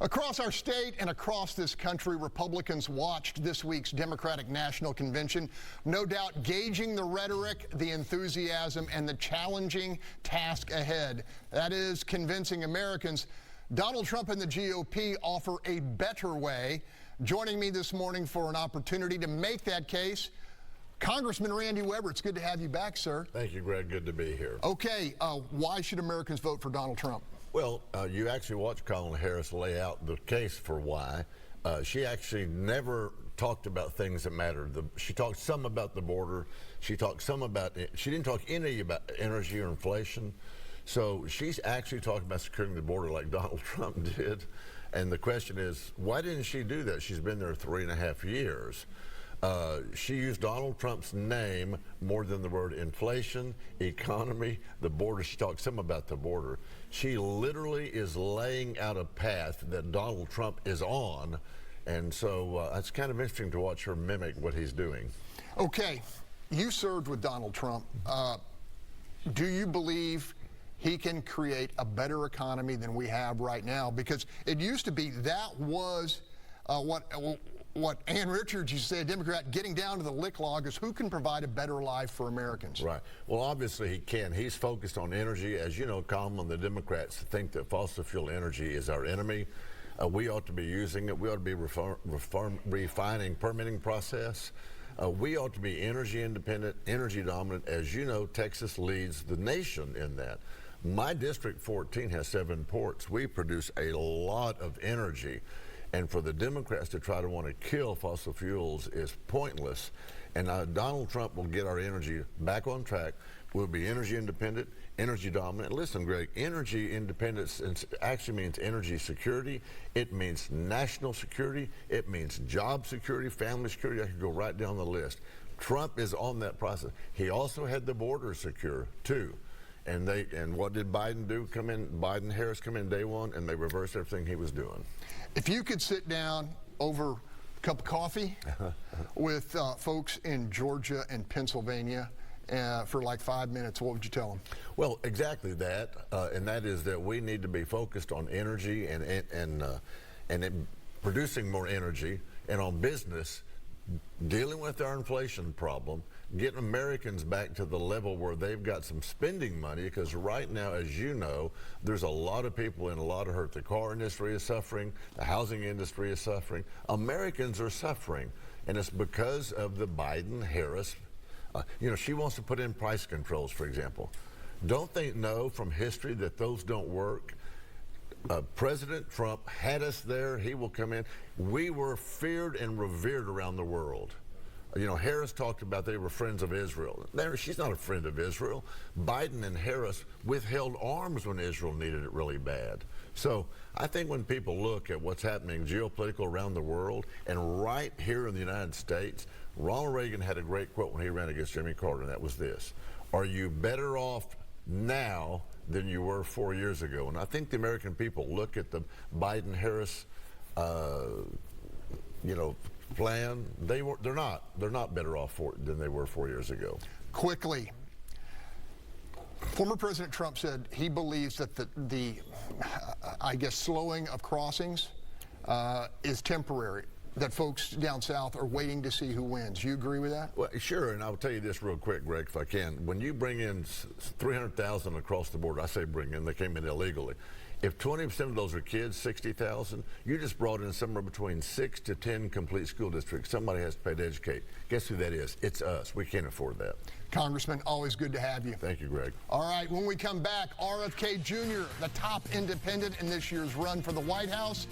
Across our state and across this country, Republicans watched this week's Democratic National Convention, no doubt gauging the rhetoric, the enthusiasm, and the challenging task ahead. That is convincing Americans Donald Trump and the GOP offer a better way. Joining me this morning for an opportunity to make that case, Congressman Randy Weber. It's good to have you back, sir. Thank you, Greg. Good to be here. Okay, why should Americans vote for Donald Trump? Well, you actually watched Kamala Harris lay out the case for why. She actually never talked about things that mattered. She talked some about the border. She talked some about it. She didn't talk any about energy or inflation. So she's actually talking about securing the border like Donald Trump did. And the question is, why didn't she do that? She's been there 3.5 years. She used Donald Trump's name more than the word inflation, economy, the border. She talked some about the border. She literally is laying out a path that Donald Trump is on. And so it's kind of interesting to watch her mimic what he's doing. Okay, you served with Donald Trump. Do you believe he can create a better economy than we have right now? Because it used to be that was what Ann Richards used to say, a Democrat, getting down to the lick log is who can provide a better life for Americans. Right. Well, obviously he can. He's focused on energy. As you know, Kamala and the Democrats think that fossil fuel energy is our enemy. We ought to be using it. We ought to be refining permitting process. We ought to be energy independent, energy dominant. As you know, Texas leads the nation in that. My District 14 has 7 ports. We produce a lot of energy. And for the Democrats to try to want to kill fossil fuels is pointless. And Donald Trump will get our energy back on track. We'll be energy independent, energy dominant. Listen, Greg, energy independence actually means energy security. It means national security. It means job security, family security. I could go right down the list. Trump is on that process. He also had the border secure, too. And what did Biden do? Biden Harris come in day one, and they reversed everything he was doing. If you could sit down over a cup of coffee with folks in Georgia and Pennsylvania for like 5 minutes, what would you tell them? Well, exactly that, and that is that we need to be focused on energy and producing more energy, and on business, dealing with our inflation problem, getting Americans back to the level where they've got some spending money, because right now, as you know, there's a lot of people in a lot of hurt. The car industry is suffering. The housing industry is suffering. Americans are suffering, and it's because of the Biden-Harris. She wants to put in price controls, for example. Don't they know from history that those don't work? President Trump had us there. He will come in. We were feared and revered around the world. Harris talked about they were friends of Israel. She's not a friend of Israel. Biden and Harris withheld arms when Israel needed it really bad. So I think when people look at what's happening geopolitical around the world and right here in the United States, Ronald Reagan had a great quote when he ran against Jimmy Carter, and that was this: "Are you better off now than you were 4 years ago?" And I think the American people look at the Biden-Harris, plan. They're not better off than they were 4 years ago. Quickly, former President Trump said he believes that the slowing of crossings is temporary, that folks down south are waiting to see who wins. You agree with that? Well, sure, and I'll tell you this real quick, Greg, if I can. When you bring in 300,000 across the border, I say bring in, they came in illegally. If 20% of those are kids, 60,000, you just brought in somewhere between 6 to 10 complete school districts. Somebody has to pay to educate. Guess who that is? It's us. We can't afford that. Congressman, always good to have you. Thank you, Greg. All right, when we come back, RFK Jr., the top independent in this year's run for the White House.